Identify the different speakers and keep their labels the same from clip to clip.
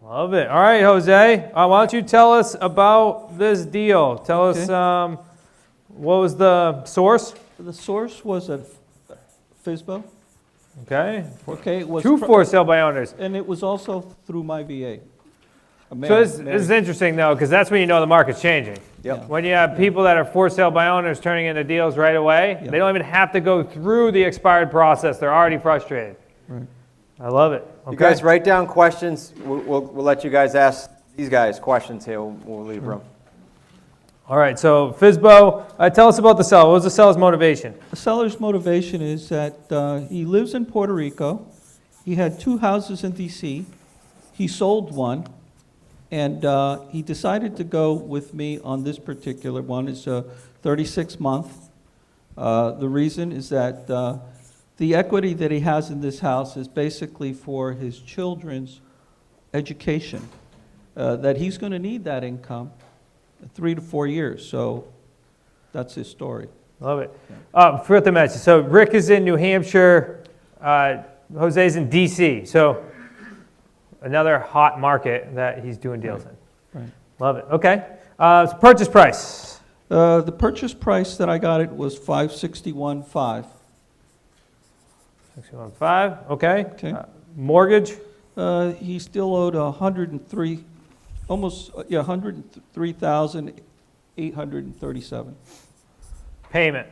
Speaker 1: Love it. All right, Jose. Why don't you tell us about this deal? Tell us what was the source?
Speaker 2: The source was at FSBO.
Speaker 1: Okay.
Speaker 2: Okay, it was
Speaker 1: Two for sale by owners.
Speaker 2: and it was also through my VA.
Speaker 1: So this is interesting, though, because that's when you know the market's changing.
Speaker 2: Yep.
Speaker 1: When you have people that are for sale by owners turning into deals right away, they don't even have to go through the expired process. They're already frustrated.
Speaker 2: Right.
Speaker 1: I love it. Okay.
Speaker 3: You guys write down questions. We'll let you guys ask these guys questions here. We'll leave room.
Speaker 1: All right, so FSBO, tell us about the seller. What was the seller's motivation?
Speaker 2: The seller's motivation is that he lives in Puerto Rico. He had 2 houses in D.C. He sold one, and he decided to go with me on this particular one. It's a 36-month. The reason is that the equity that he has in this house is basically for his children's education, that he's going to need that income 3 to 4 years. So that's his story.
Speaker 1: Love it. Forgot to mention, so Rick is in New Hampshire, Jose's in D.C., so another hot market that he's doing deals in.
Speaker 2: Right.
Speaker 1: Love it. Okay. So purchase price.
Speaker 2: The purchase price that I got it was $561,500.
Speaker 1: 615. Okay.
Speaker 2: Okay.
Speaker 1: Mortgage.
Speaker 2: He still owed $103,837.
Speaker 1: Payment.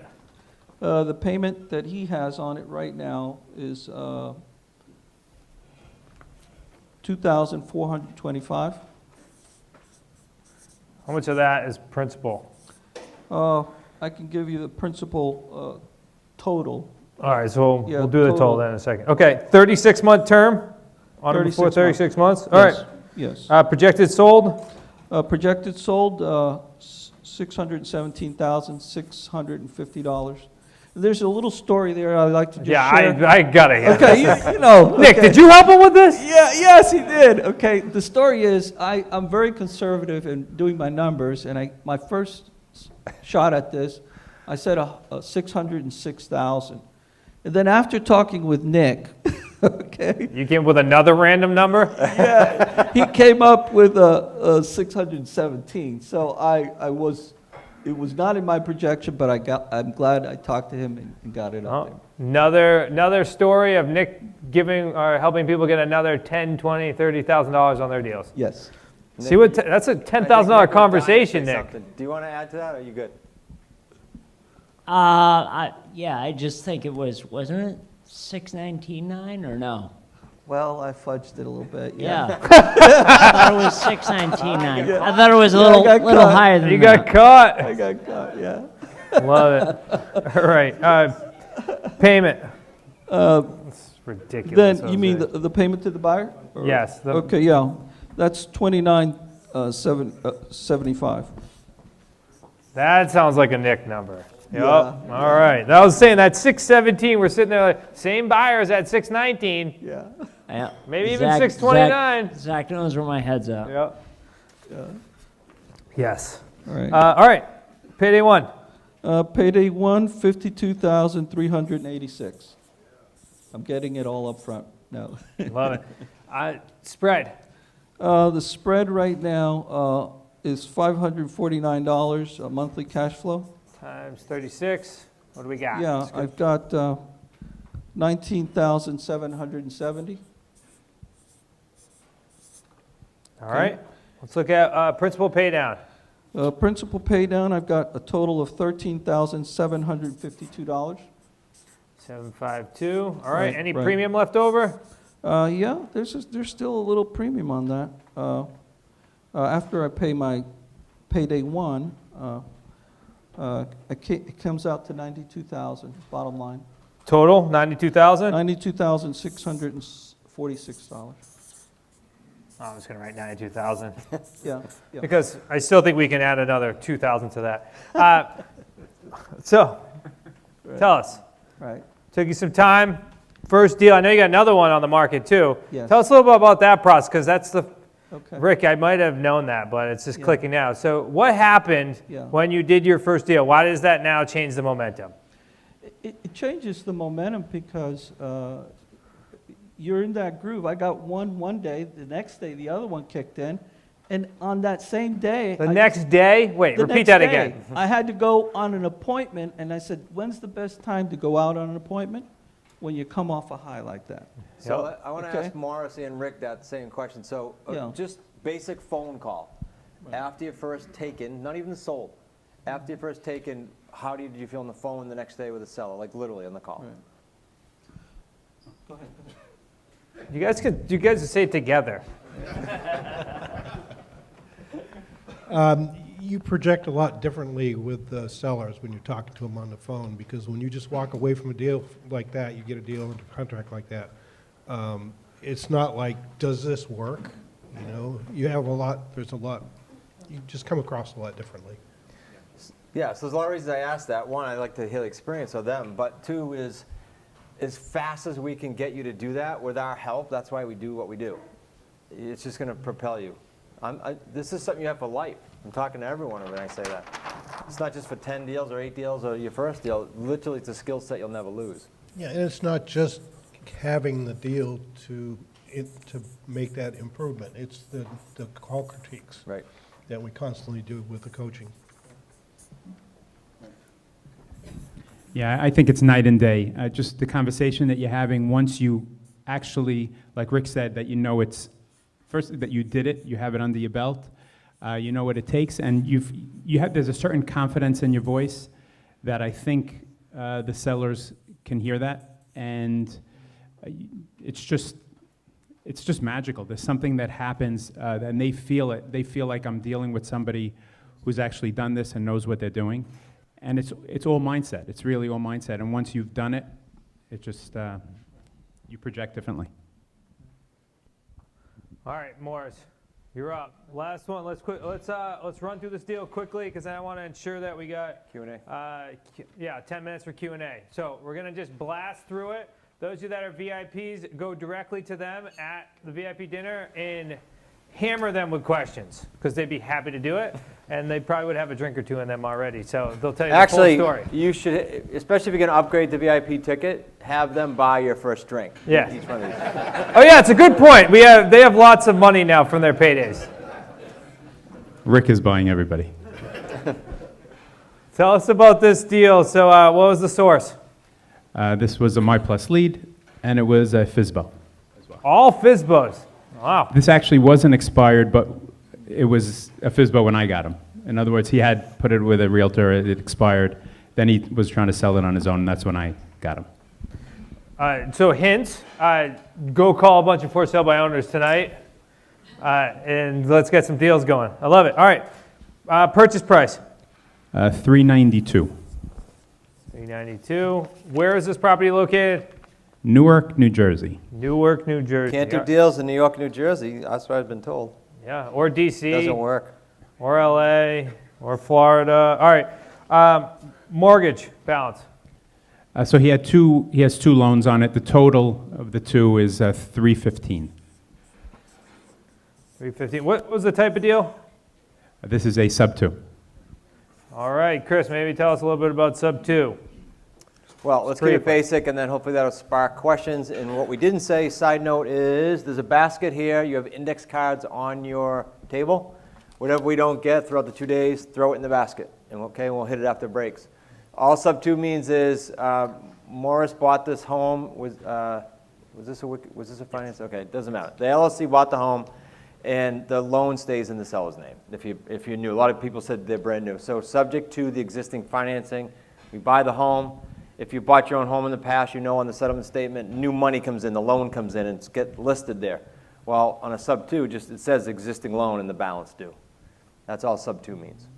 Speaker 2: The payment that he has on it right now is $2,425.
Speaker 1: How much of that is principal?
Speaker 2: I can give you the principal total.
Speaker 1: All right, so
Speaker 2: Yeah,
Speaker 1: we'll do the total
Speaker 2: total.
Speaker 1: then in a second. Okay, 36-month term. On or before 36 months. All right.
Speaker 2: Yes.
Speaker 1: Projected sold.
Speaker 2: Projected sold $617,650. There's a little story there I'd like to just share.
Speaker 1: I got it.
Speaker 2: Okay, you know.
Speaker 1: Nick,
Speaker 2: okay.
Speaker 1: did you help him with this?
Speaker 2: Yeah, yes, he did. Okay, the story is I'm very conservative in doing my numbers, and my first shot at this, I said $606,000. And then after talking with Nick, okay.
Speaker 1: You came with another random number?
Speaker 2: Yeah, he came up with a 617. So it was not in my projection, but I'm glad I talked to him and got it up there.
Speaker 1: Another story of Nick giving or helping people get another $10,000, $20,000, $30,000 on their deals.
Speaker 2: Yes.
Speaker 1: See what? That's a $10,000 conversation, Nick.
Speaker 3: Do you want to add to that, or are you good?
Speaker 4: Yeah, I just think it wasn't it 619.9 or no?
Speaker 2: Well, I fudged it a little bit.
Speaker 4: Yeah. I thought it was 619.9. I thought it was a little higher than
Speaker 1: You
Speaker 4: that.
Speaker 1: got caught.
Speaker 2: I got caught, yeah.
Speaker 1: Love it. All right. Payment. It's ridiculous.
Speaker 2: Then, you mean the payment to the buyer? Or-
Speaker 1: Yes.
Speaker 2: Okay, yeah. That's $29,775.
Speaker 1: That sounds like a Nick number. Yep.
Speaker 2: Yeah.
Speaker 1: All right. I was saying that 617. We're sitting there like same buyers at 619.
Speaker 2: Yeah.
Speaker 4: Yeah.
Speaker 1: Maybe even 629.
Speaker 4: Zach knows where my head's at.
Speaker 1: Yep.
Speaker 2: Yeah.
Speaker 1: Yes.
Speaker 2: All right.
Speaker 1: All right. Payday one.
Speaker 2: Payday one, $52,386. I'm getting it all up front. No.
Speaker 1: Love it. Spread.
Speaker 2: The spread right now is $549 a monthly cash flow.
Speaker 1: Times 36. What do we got?
Speaker 2: Yeah, I've got 19,770.
Speaker 1: All right. Let's look at principal pay down.
Speaker 2: Principal pay down, I've got a total of $13,752.
Speaker 1: 752. All right.
Speaker 2: Right,
Speaker 1: Any
Speaker 2: right.
Speaker 1: premium left over?
Speaker 2: Yeah, there's still a little premium on that. After I pay my payday one, it comes out to $92,000 bottom line.
Speaker 1: Total 92,000.
Speaker 2: $92,646.
Speaker 1: I'm just gonna write 92,000
Speaker 2: Yeah.
Speaker 1: because I still think we can add another 2,000 to that. So, tell us.
Speaker 2: Right.
Speaker 1: Took you some time. First deal. I know you got another one on the market too.
Speaker 2: Yes.
Speaker 1: Tell us a little bit about that process because that's the.
Speaker 2: Okay.
Speaker 1: Rick, I might have known that, but it's just
Speaker 2: Yeah.
Speaker 1: clicking now. So, what happened when you did your first deal? Why does that now change the momentum?
Speaker 2: It changes the momentum because you're in that groove. I got one day, the next day, the other one kicked in. And on that same day.
Speaker 1: The next day? Wait,
Speaker 2: the
Speaker 1: repeat
Speaker 2: next
Speaker 1: that
Speaker 2: day,
Speaker 1: again.
Speaker 2: I had to go on an appointment, and I said, when's the best time to go out on an appointment? When you come off a high like that.
Speaker 3: So I want to
Speaker 2: Okay.
Speaker 3: ask Morris and Rick that same question. So
Speaker 2: Yeah.
Speaker 3: just basic phone call. After you're first taken, not even sold, after you're first taken, how did you feel on the phone the next day with the seller, like literally on the call?
Speaker 2: Right. Go ahead.
Speaker 1: You guys could say it together.
Speaker 5: You project a lot differently with the sellers when you're talking to them on the phone, because when you just walk away from a deal like that, you get a deal under contract like that, it's not like, does this work? You know, you have a lot, there's a lot, you just come across a lot differently.
Speaker 3: Yeah, so there's a lot of reasons I asked that. One, I like to hear the experience of them, but two is, as fast as we can get you to do that with our help, that's why we do what we do. It's just going to propel you. This is something you have for life. I'm talking to everyone when I say that. It's not just for 10 deals or 8 deals or your first deal. Literally, it's a skill set you'll never lose.
Speaker 5: Yeah, and it's not just having the deal to make that improvement. It's the call critiques
Speaker 3: Right.
Speaker 5: that we constantly do with the coaching.
Speaker 6: Yeah, I think it's night and day. Just the conversation that you're having once you actually, like Rick said, that you know it's, first that you did it, you have it under your belt, you know what it takes, and there's a certain confidence in your voice that I think the sellers can hear that, and it's just magical. There's something that happens, and they feel it. They feel like I'm dealing with somebody who's actually done this and knows what they're doing. And it's all mindset. It's really all mindset. And once you've done it, it just, you project differently.
Speaker 1: All right, Morris, you're up. Last one. Let's run through this deal quickly because I want to ensure that we got
Speaker 3: Q&A.
Speaker 1: 10 minutes for Q&A. So we're gonna just blast through it. Those of you that are VIPs, go directly to them at the VIP dinner and hammer them with questions because they'd be happy to do it, and they probably would have a drink or two in them already. So they'll tell you the full story.
Speaker 3: You should, especially if you're going to upgrade the VIP ticket, have them buy your first drink.
Speaker 1: Yeah.
Speaker 3: Each one of these.
Speaker 1: Oh yeah, it's a good point. They have lots of money now from their paydays.
Speaker 6: Rick is buying everybody.
Speaker 1: Tell us about this deal. So what was the source?
Speaker 6: This was a MyPlus lead, and it was a FSBO.
Speaker 1: All FSBOs. Wow.
Speaker 6: This actually wasn't expired, but it was a FSBO when I got him. In other words, he had put it with a realtor, it expired. Then he was trying to sell it on his own, and that's when I got him.
Speaker 1: So hints, go call a bunch of for sale by owners tonight, and let's get some deals going. I love it. All right, purchase price.
Speaker 6: $392.
Speaker 1: $392. Where is this property located?
Speaker 6: Newark, New Jersey.
Speaker 1: Newark, New Jersey.
Speaker 3: Can't do deals in New York, New Jersey. That's what I've been told.
Speaker 1: Yeah, or DC.
Speaker 3: Doesn't work.
Speaker 1: Or LA, or Florida. All right, mortgage balance.
Speaker 6: So he has two loans on it. The total of the two is $315.
Speaker 1: $315. What was the type of deal?
Speaker 6: This is a sub 2.
Speaker 1: All right, Chris, maybe tell us a little bit about sub 2.
Speaker 3: Well, let's keep it basic, and then hopefully that'll spark questions. And what we didn't say, side note, is there's a basket here. You have index cards on your table. Whatever we don't get throughout the 2 days, throw it in the basket. And okay, we'll hit it after breaks. All sub 2 means is Morris bought this home. Was this a finance? Okay, it doesn't matter. The LLC bought the home, and the loan stays in the seller's name. If you're new, a lot of people said they're brand new. So subject to the existing financing, we buy the home. If you bought your own home in the past, you know on the settlement statement, new money comes in, the loan comes in, and it's get listed there. Well, on a sub 2, just it says existing loan and the balance due. That's all sub 2 means.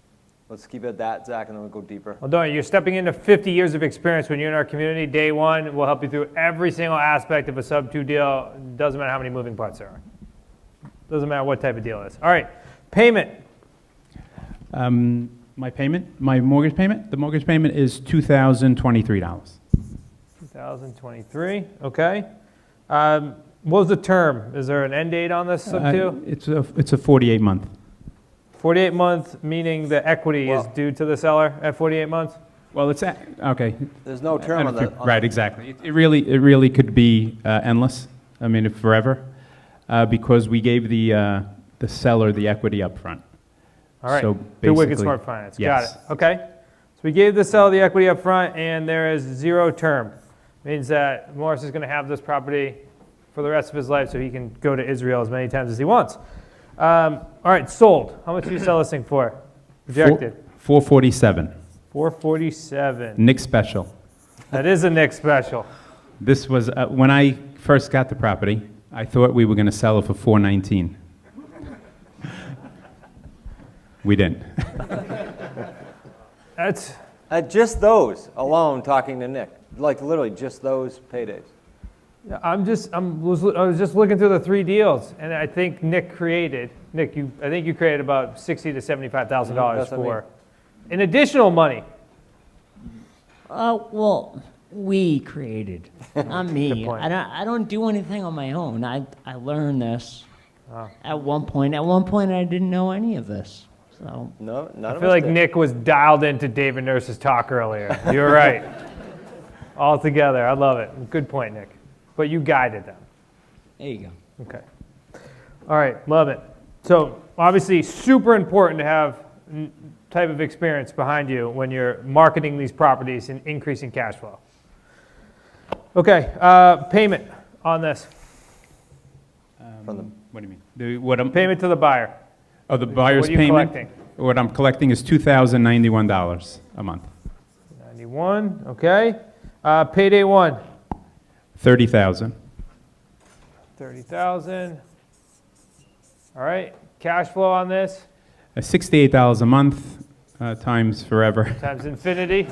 Speaker 3: Let's keep it at that, Zach, and then we'll go deeper.
Speaker 1: Well, don't you're stepping into 50 years of experience when you're in our community. Day one, we'll help you through every single aspect of a sub 2 deal. Doesn't matter how many moving parts there are. Doesn't matter what type of deal it is. All right, payment.
Speaker 6: My mortgage payment? The mortgage payment is $2,023.
Speaker 1: 2023, okay. What was the term? Is there an end date on this sub 2?
Speaker 6: It's a 48-month.
Speaker 1: 48 months, meaning the equity is due to the seller at 48 months?
Speaker 6: Well, it's okay.
Speaker 3: There's no term on the...
Speaker 6: Right, exactly. It really could be endless. I mean, forever, because we gave the seller the equity up front.
Speaker 1: All right,
Speaker 6: So
Speaker 1: through Wicked
Speaker 6: basically-
Speaker 1: Smart Finance.
Speaker 6: Yes.
Speaker 1: Got it. Okay. So we gave the seller the equity up front, and there is 0 term. Means that Morris is going to have this property for the rest of his life, so he can go to Israel as many times as he wants. All right, sold. How much do you sell this thing for? Projected.
Speaker 6: 447.
Speaker 1: 447.
Speaker 6: Nick special.
Speaker 1: That is a Nick special.
Speaker 6: This was, when I first got the property, I thought we were going to sell it for 419. We didn't.
Speaker 1: That's
Speaker 3: Just those alone, talking to Nick, like literally just those paydays.
Speaker 1: I was just looking through the 3 deals, and I think I think you created about $60,000 to $75,000
Speaker 3: That's what I
Speaker 1: for an additional money.
Speaker 4: Well, we created, not me.
Speaker 1: Good point.
Speaker 4: I don't do anything on my own. I learned this
Speaker 1: Oh.
Speaker 4: at one point. At one point, I didn't know any of this. So
Speaker 3: No, none
Speaker 1: I
Speaker 3: of
Speaker 1: feel
Speaker 3: us
Speaker 1: like
Speaker 3: did.
Speaker 1: Nick was dialed into David Nurse's talk earlier. You're right. All together. I love it. Good point, Nick. But you guided them.
Speaker 4: there you go.
Speaker 1: Okay. All right. Love it. So obviously super important to have type of experience behind you when you're marketing these properties and increasing cash flow. Okay. Payment on this.
Speaker 6: What do you mean? What I'm,
Speaker 1: Payment to the buyer.
Speaker 6: oh, the buyer's
Speaker 1: What are you
Speaker 6: payment?
Speaker 1: collecting?
Speaker 6: What I'm collecting is $2,091 a month.
Speaker 1: 91. Okay. Payday 1.
Speaker 6: 30,000.
Speaker 1: 30,000. All right. Cash flow on this
Speaker 6: $68 a month times forever.
Speaker 1: times infinity.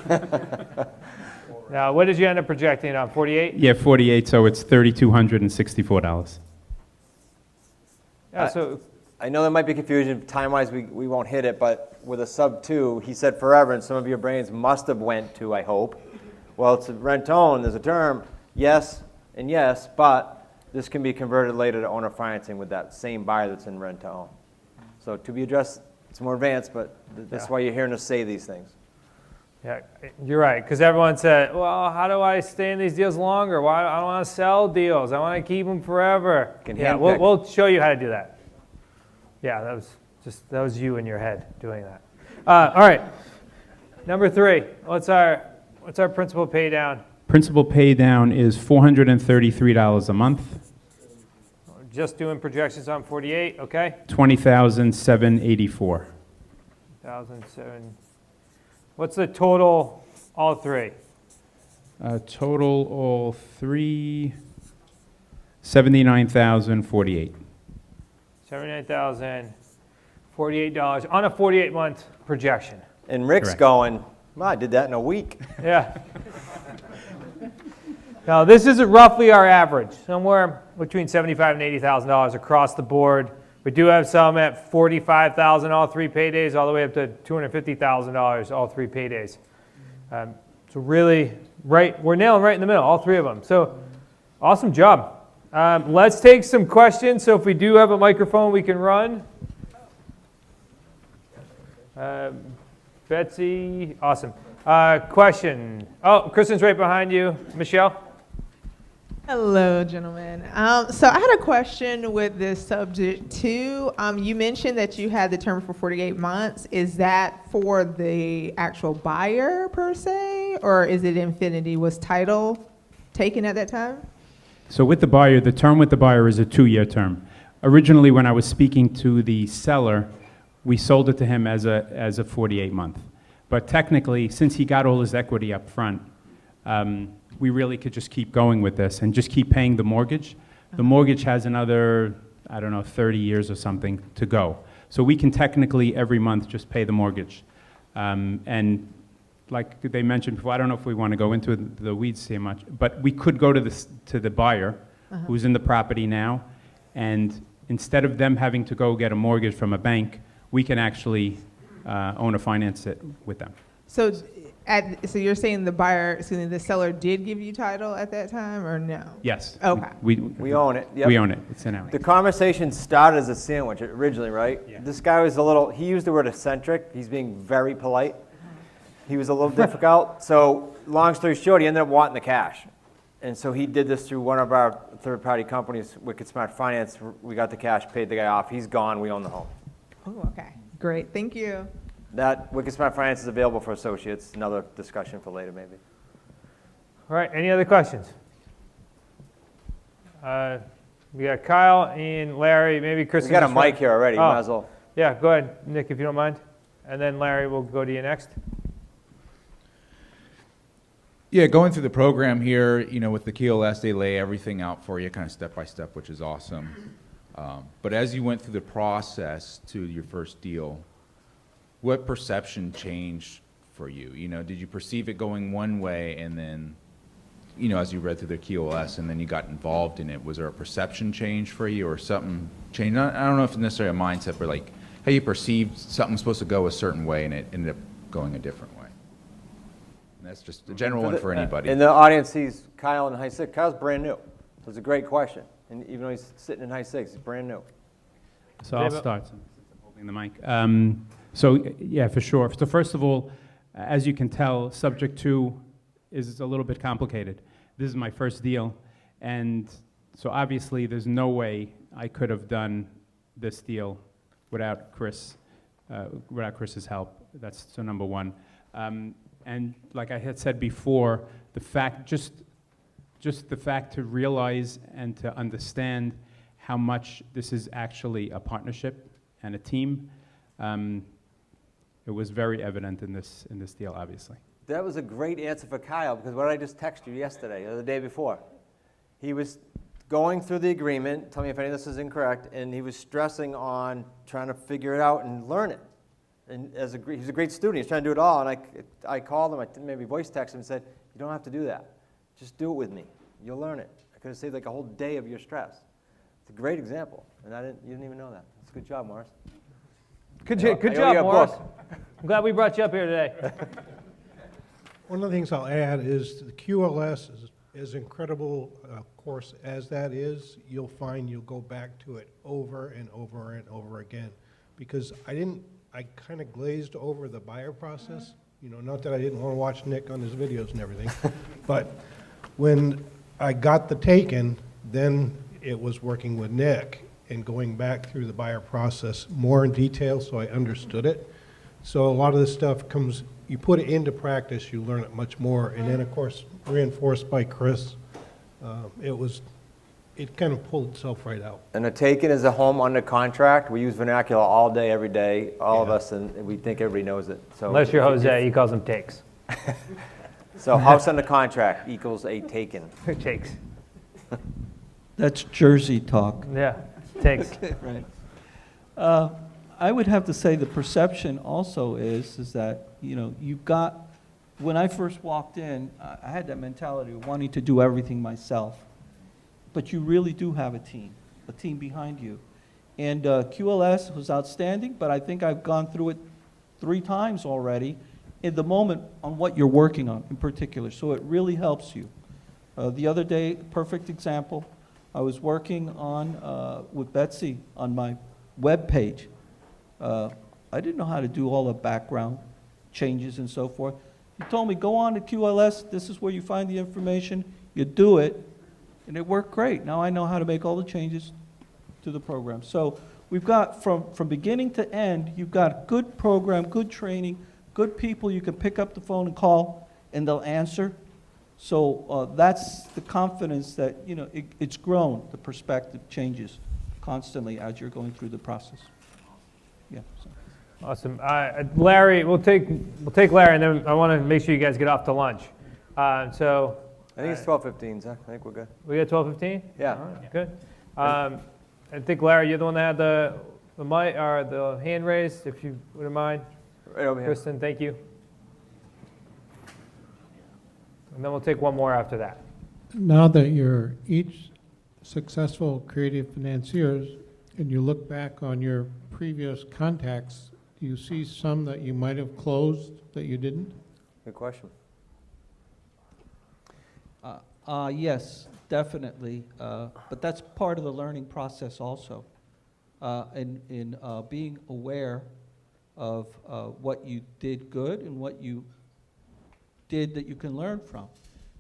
Speaker 1: Now, what did you end up projecting it on? 48?
Speaker 6: Yeah, 48, so it's $3,264.
Speaker 1: Yeah. So
Speaker 3: I know there might be confusion, time-wise we won't hit it, but with a sub 2, he said forever, and some of your brains must have went to, I hope. Well, it's a rent-to-own, there's a term, yes and yes, but this can be converted later to owner financing with that same buyer that's in rent-to-own. So to be addressed, it's more advanced, but that's
Speaker 1: Yeah.
Speaker 3: why you're hearing us say these things.
Speaker 1: yeah, you're right. Because everyone said, well, how do I stay in these deals longer? Why I don't want to sell deals. I want to keep them forever.
Speaker 3: Can
Speaker 1: Yeah,
Speaker 3: handpick.
Speaker 1: we'll show you how to do that. Yeah, that was you in your head doing that. All right. Number 3. What's our principal pay down?
Speaker 6: Principal pay down is $433 a month,
Speaker 1: Just doing projections on 48, okay?
Speaker 6: $20,784.
Speaker 1: 1,007. What's the total, all 3?
Speaker 6: Total all 3, $79,048.
Speaker 1: $79,048 on a 48-month projection.
Speaker 3: And Rick's
Speaker 6: Correct.
Speaker 3: going, well, I did that in a week.
Speaker 1: Yeah. Now, this is roughly our average, somewhere between $75,000 and $80,000 across the board. We do have some at $45,000 all 3 paydays, all the way up to $250,000 all 3 paydays. So really, we're nailing right in the middle, all 3 of them. So awesome job. Let's take some questions. So if we do have a microphone we can run. Betsy, awesome. Question. Oh, Kristen's right behind you. Michelle?
Speaker 7: Hello, gentlemen. So I had a question with this subject too. You mentioned that you had the term for 48 months. Is that for the actual buyer per se, or is it infinity? Was title taken at that time?
Speaker 6: So with the buyer, the term with the buyer is a 2-year term. Originally, when I was speaking to the seller, we sold it to him as a 48-month. But technically, since he got all his equity up front, we really could just keep going with this and just keep paying the mortgage. The mortgage has another, 30 years or something to go. So we can technically every month just pay the mortgage. And like they mentioned before, I don't know if we want to go into the weeds too much, but we could go to the buyer who's in the property now, and instead of them having to go get a mortgage from a bank, we can actually owner finance it with them.
Speaker 7: So, so you're saying the seller did give you title at that time, or no?
Speaker 6: Yes.
Speaker 7: Okay.
Speaker 3: We own it. Yep.
Speaker 6: We own it. It's in our
Speaker 3: The conversation started as a sandwich originally, right?
Speaker 6: Yeah.
Speaker 3: This guy was he used the word eccentric. He's being very polite. He was a little difficult. So long story short, he ended up wanting the cash. And so he did this through one of our third-party companies, Wicked Smart Finance. We got the cash, paid the guy off. He's gone. We own the home.
Speaker 7: Oh, okay. Great. Thank you.
Speaker 3: That Wicked Smart Finance is available for associates. Another discussion for later, maybe.
Speaker 1: All right, any other questions? We got Kyle and Larry, maybe Chris.
Speaker 3: We got a mic here already.
Speaker 1: Oh.
Speaker 3: Might as well.
Speaker 1: Yeah, go ahead, Nick, if you don't mind. And then Larry, we'll go to you next.
Speaker 8: Yeah, going through the program here, you know, with the KLS, they lay everything out for you, kind of step by step, which is awesome. But as you went through the process to your first deal, what perception changed for you? You know, did you perceive it going one way, and then, you know, as you read through the KLS and then you got involved in it, was there a perception change for you, or something changed? I don't know if it's necessarily a mindset, but like how you perceived something supposed to go a certain way and it ended up going a different way. And that's just a general one for anybody.
Speaker 3: In the audience sees Kyle in high six. Kyle's brand new. So it's a great question. And even though he's sitting in high six, he's brand new.
Speaker 6: So I'll start since I'm holding the mic. So yeah, for sure. So first of all, as you can tell, subject to is a little bit complicated. This is my first deal, and so obviously there's no way I could have done this deal without Chris, without Chris's help. That's so number one. And like I had said before, the fact, just the fact to realize and to understand how much this is actually a partnership and a team, it was very evident in this deal, obviously.
Speaker 3: That was a great answer for Kyle, because what did I just text you yesterday or the day before? He was going through the agreement, tell me if any of this is incorrect, and he was stressing on trying to figure it out and learn it. And he's a great student, he's trying to do it all, and I called him, I maybe voice texted him and said, you don't have to do that. Just do it with me. You'll learn it. I could have saved like a whole day of your stress. It's a great example, and you didn't even know that. That's a good job, Morris.
Speaker 1: Good
Speaker 3: I
Speaker 1: job,
Speaker 3: owe you a
Speaker 1: Morris.
Speaker 3: book.
Speaker 1: I'm glad we brought you up here today.
Speaker 5: One of the things I'll add is the QLS is as incredible a course as that is, you'll find you'll go back to it over and over and over again. Because I kind of glazed over the buyer process. You know, not that I didn't want to watch Nick on his videos and everything, but when I got the taken, then it was working with Nick and going back through the buyer process more in detail so I understood it. So a lot of this stuff comes, you put it into practice, you learn it much more. And then, of course, reinforced by Chris, it kind of pulled itself right out.
Speaker 3: And a taken is a home under contract. We use vernacular all day, every day, all of
Speaker 5: Yeah.
Speaker 3: us, and we think everybody knows it. So
Speaker 1: Unless you're Jose, he calls them takes.
Speaker 3: So house under contract equals a taken.
Speaker 1: Takes.
Speaker 2: That's Jersey talk.
Speaker 1: Yeah, takes.
Speaker 2: Right. I would have to say the perception also is that, you know, when I first walked in, I had that mentality of wanting to do everything myself. But you really do have a team behind you. And QLS was outstanding, but I think I've gone through it 3 times already in the moment on what you're working on in particular. So it really helps you. The other day, perfect example, I was working on with Betsy on my web page. I didn't know how to do all the background changes and so forth. He told me, go on to QLS, this is where you find the information, you do it, and it worked great. Now I know how to make all the changes to the program. So we've got, from beginning to end, you've got good program, good training, good people you can pick up the phone and call, and they'll answer. So that's the confidence that, you know, it's grown, the perspective changes constantly as you're going through the process. Yeah. So.
Speaker 1: Awesome. Larry, we'll take Larry, and then I want to make sure you guys get off to lunch. So
Speaker 3: I think it's 12:15, Zach. I think we're good.
Speaker 1: we got 12:15.
Speaker 3: Yeah.
Speaker 1: All right, good. I think Larry, you're the one that had the mic or the hand raised. If you wouldn't mind,
Speaker 3: Right over here.
Speaker 1: Kristen, thank you. And then we'll take one more after that.
Speaker 9: Now that you're each successful creative financiers and you look back on your previous contacts, do you see some that you might have closed that you didn't?
Speaker 3: Good question.
Speaker 2: Yes, definitely. But that's part of the learning process also. In being aware of what you did good and what you did that you can learn from.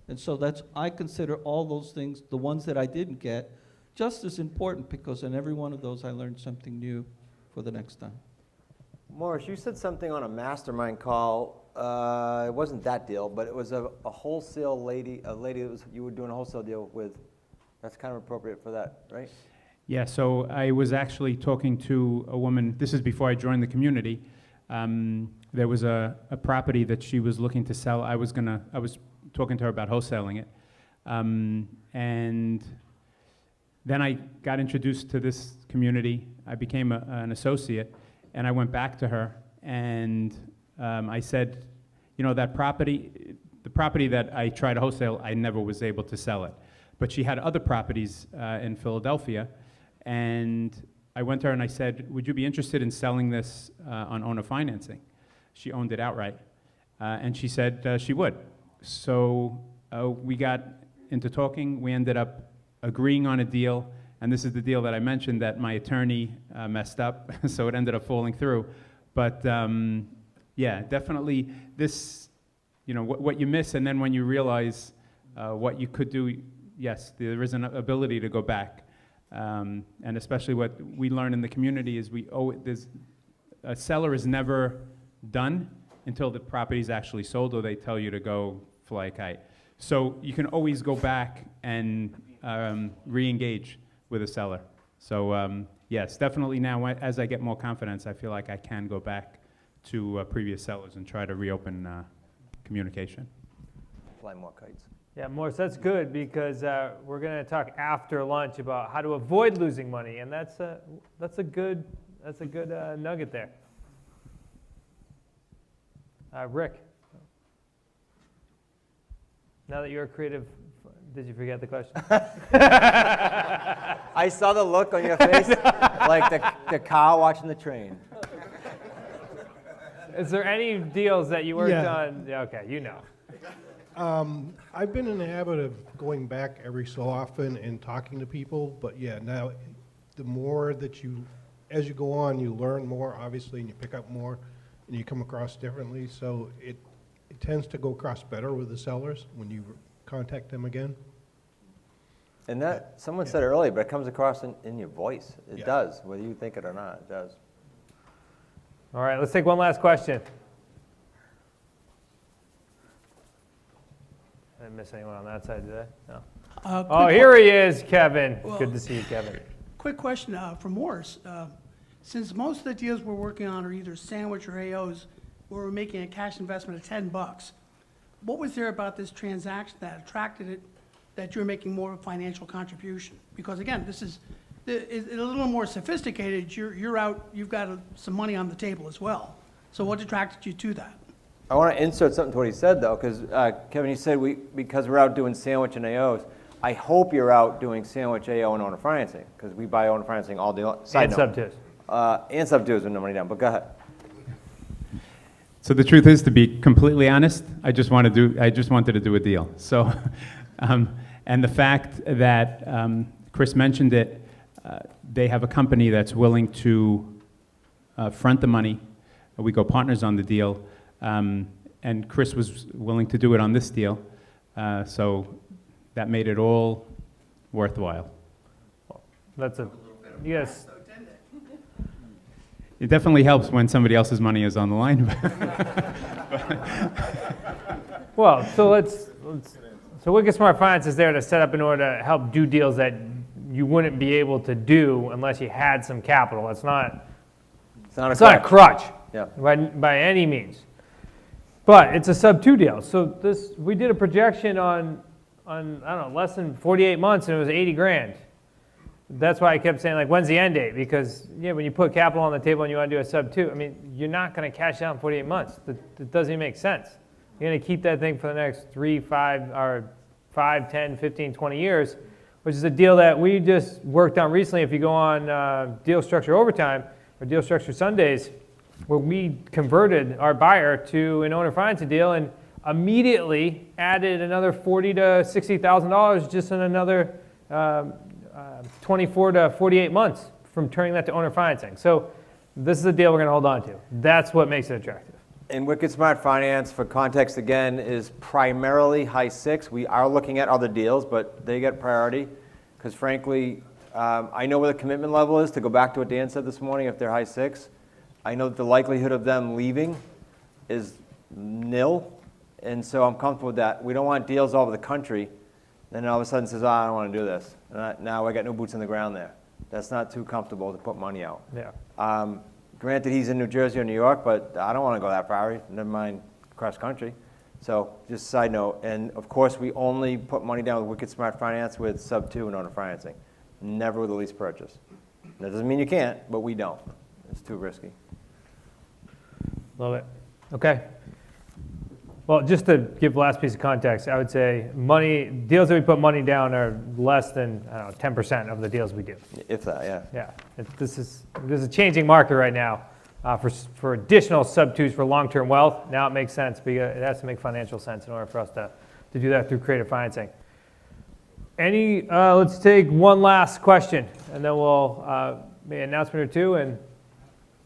Speaker 2: And so I consider all those things, the ones that I didn't get, just as important, because in every one of those I learned something new for the next time.
Speaker 3: Morris, you said something on a mastermind call. It wasn't that deal, but it was a wholesale lady, a lady that you were doing a wholesale deal with. That's kind of appropriate for that, right?
Speaker 6: Yeah, so I was actually talking to a woman, this is before I joined the community. There was a property that she was looking to sell. I was talking to her about wholesaling it. And then I got introduced to this community. I became an associate, and I went back to her, and I said, you know, that property, the property that I tried to wholesale, I never was able to sell it. But she had other properties in Philadelphia, and I went to her and I said, would you be interested in selling this on owner financing? She owned it outright. And she said she would. So we got into talking. We ended up agreeing on a deal. And this is the deal that I mentioned that my attorney messed up, so it ended up falling through. But yeah, definitely this, you know, what you miss, and then when you realize what you could do, yes, there is an ability to go back. And especially what we learn in the community is a seller is never done until the property is actually sold, or they tell you to go fly a kite. So you can always go back and re-engage with a seller. So yes, definitely now, as I get more confidence, I feel like I can go back to previous sellers and try to reopen communication.
Speaker 3: Fly more kites.
Speaker 1: Yeah, Morris, that's good, because we're going to talk after lunch about how to avoid losing money, and that's a good nugget there. Rick, now that you're a creative, did you forget the question?
Speaker 3: I saw the look on your face, like the cow watching the train.
Speaker 1: Is there any deals that you worked on? Okay, you know.
Speaker 5: I've been in the habit of going back every so often and talking to people, but yeah, now the more that as you go on, you learn more, obviously, and you pick up more, and you come across differently, so it tends to go across better with the sellers when you contact them again.
Speaker 3: And that, someone said it earlier, but it comes across in your voice. It does, whether you think it or not, it does.
Speaker 1: All right, let's take one last question. I didn't miss anyone on that side, did I? No. Oh, here he is, Kevin.
Speaker 10: Well,
Speaker 1: Good to see you, Kevin.
Speaker 10: Quick question for Morris. Since most of the deals we're working on are either sandwich or AOs, where we're making a cash investment of $10, what was there about this transaction that attracted it, that you're making more of a financial contribution? Because again, this is a little more sophisticated. You're out, you've got some money on the table as well. So what attracted you to that?
Speaker 3: I want to insert something to what he said, though, because Kevin, you said because we're out doing sandwich and AOs, I hope you're out doing sandwich, AO, and owner financing, because we buy owner financing all day long.
Speaker 1: And sub-twos.
Speaker 3: And sub-twos with no money down, but go ahead.
Speaker 6: So the truth is, to be completely honest, I just wanted to do a deal. So, and the fact that Chris mentioned it, they have a company that's willing to front the money. We go partners on the deal, and Chris was willing to do it on this deal. So that made it all worthwhile.
Speaker 1: Yes.
Speaker 6: It definitely helps when somebody else's money is on the line.
Speaker 1: Well, so Wicked Smart Finance is there to set up in order to help do deals that you wouldn't be able to do unless you had some capital. It's not a crutch.
Speaker 3: Yeah.
Speaker 1: By any means. But it's a sub-2 deal. So we did a projection on I don't know, less than 48 months, and it was 80 grand. That's why I kept saying, like, when's the end date? Because when you put capital on the table and you want to do a sub-2, I mean, you're not going to cash out in 48 months. That doesn't even make sense. You're going to keep that thing for the next 3, 5, 10, 15, 20 years, which is a deal that we just worked on recently. If you go on Deal Structure Overtime or Deal Structure Sundays, where we converted our buyer to an owner financing deal and immediately added another $40,000 to $60,000 just in another 24 to 48 months from turning that to owner financing. So this is a deal we're going to hold on to. That's what makes it attractive.
Speaker 3: And Wicked Smart Finance, for context again, is primarily high six. We are looking at other deals, but they get priority. Because frankly, I know where the commitment level is, to go back to what Dan said this morning, if they're high six. I know that the likelihood of them leaving is nil, and so I'm comfortable with that. We don't want deals all over the country, then all of a sudden says, I don't want to do this. Now I got no boots on the ground there. That's not too comfortable to put money out.
Speaker 1: Yeah.
Speaker 3: Granted, he's in New Jersey or New York, but I don't want to go that far, never mind cross country. So just a side note, and of course, we only put money down with Wicked Smart Finance with sub 2 and owner financing, never with a lease purchase. That doesn't mean you can't, but we don't. It's too risky.
Speaker 1: Love it. Okay. Well, just to give the last piece of context, I would say deals that we put money down are less than, I don't know, 10% of the deals we do.
Speaker 3: If that, yeah.
Speaker 1: Yeah. This is a changing market right now for additional sub-twos for long-term wealth. Now it makes sense because it has to make financial sense in order for us to do that through creative financing. Let's take one last question, and then we'll make an announcement or two. And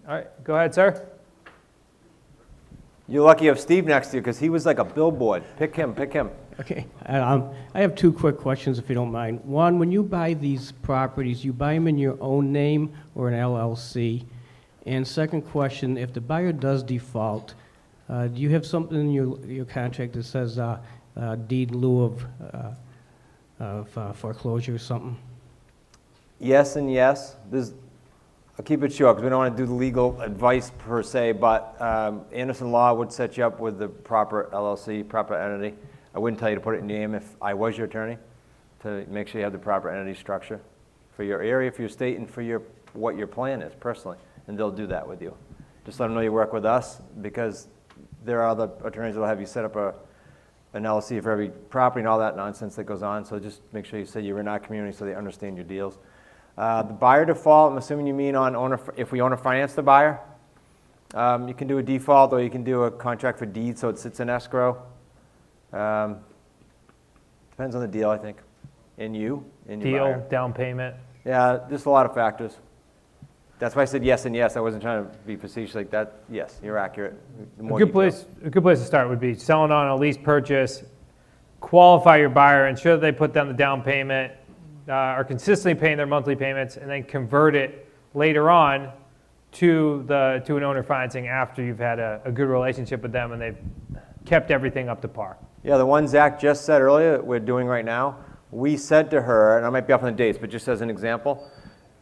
Speaker 1: all right, go ahead, sir.
Speaker 3: You're lucky you have Steve next to you because he was like a billboard. Pick him, pick him.
Speaker 11: Okay. I have two quick questions, if you don't mind. One, when you buy these properties, you buy them in your own name or an LLC? And second question, if the buyer does default, do you have something in your contract that says deed in lieu of foreclosure or something?
Speaker 3: Yes and yes. I'll keep it short because we don't want to do the legal advice per se, but Anderson Law would set you up with the proper LLC, proper entity. I wouldn't tell you to put it in your name if I was your attorney, to make sure you have the proper entity structure for your area, for your state, and for what your plan is personally, and they'll do that with you. Just let them know you work with us, because there are other attorneys that will have you set up an LLC for every property and all that nonsense that goes on, so just make sure you say you're in our community so they understand your deals. The buyer default, I'm assuming you mean if we owner finance the buyer. You can do a default, or you can do a contract for deed so it sits in escrow. Depends on the deal, I think, and your buyer.
Speaker 1: Deal, down payment.
Speaker 3: Yeah, just a lot of factors. That's why I said yes and yes. I wasn't trying to be facetious like that. Yes, you're accurate.
Speaker 1: A good place to start would be selling on a lease purchase, qualify your buyer, ensure that they put down the down payment, are consistently paying their monthly payments, and then convert it later on to an owner financing after you've had a good relationship with them and they've kept everything up to par.
Speaker 3: Yeah, the one Zach just said earlier that we're doing right now, we said to her, and I might be off on the dates, but just as an example,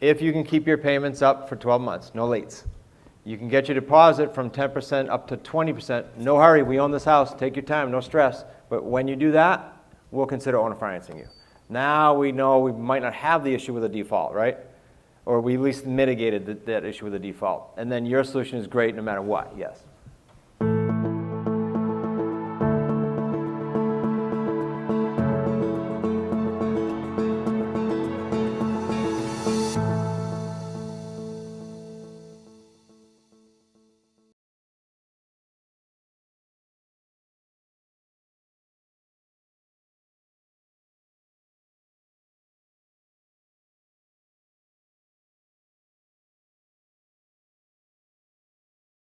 Speaker 3: if you can keep your payments up for 12 months, no lates, you can get your deposit from 10% up to 20%. No hurry, we own this house, take your time, no stress. But when you do that, we'll consider owner financing you. Now we know we might not have the issue with a default, right? Or we at least mitigated that issue with a default. And then your solution is great no matter what, yes.